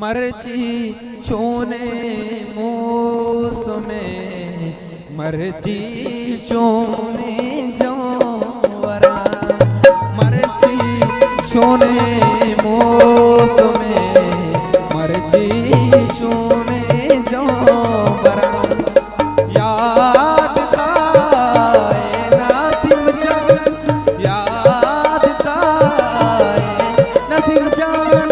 मर्जी चोने मौसमे मर्जी चोने जोवरा मर्जी चोने मौसमे मर्जी चोने जोवरा याद आए नासिम जान याद आए नासिम जान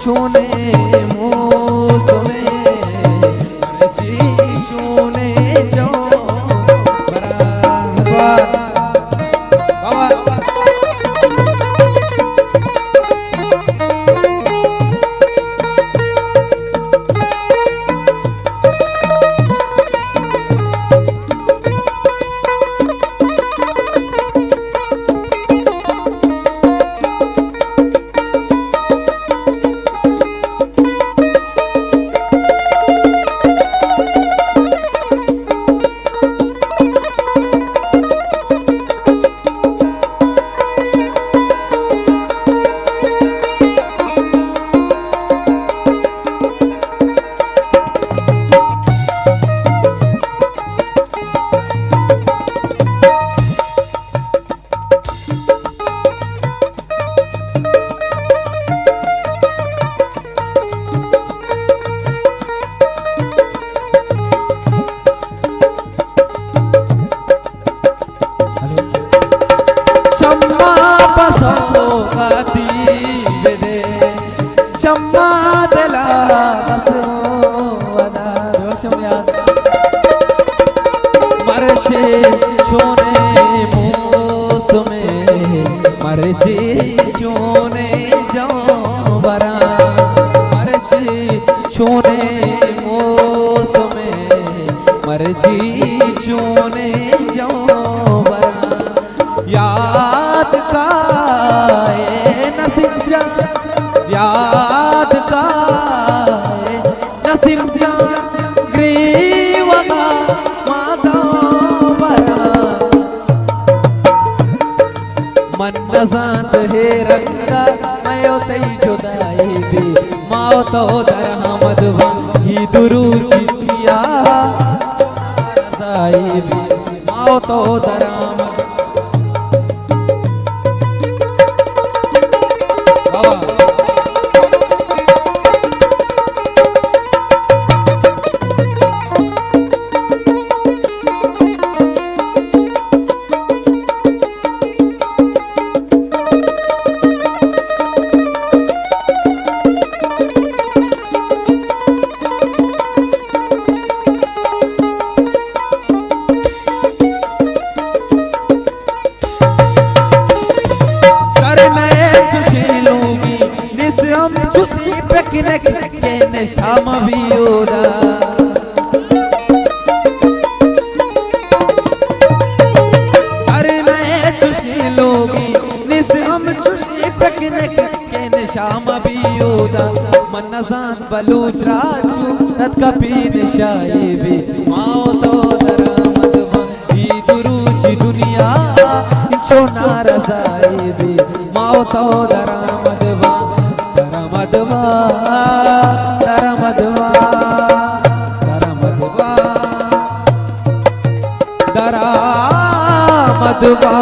चोने मौसमे मर्जी चोने जो शम्मा दला मर्जी चोने मौसमे मर्जी चोने जोवरा मर्जी चोने मौसमे मर्जी चोने जोवरा याद काए नसीम जान याद काए नसीम जान ग्रीवगा माधवरा मन नजात है रंगा मैं तई जुदाई भी माओ तो दरहमद ही दुरूची किया साहिब माओ तो दरहमद शाम भी ओदा हर नए चुशी लोगी निस हम चुशी पिकनिक के शाम भी ओदा मन नजान बलूच राजू तत कपी निशाई भी माओ तो दरामद ही दुरूची दुनिया चोना रजाई भी माओ तो दरामद दरामदवा दरामदवा दरामदवा दरामदवा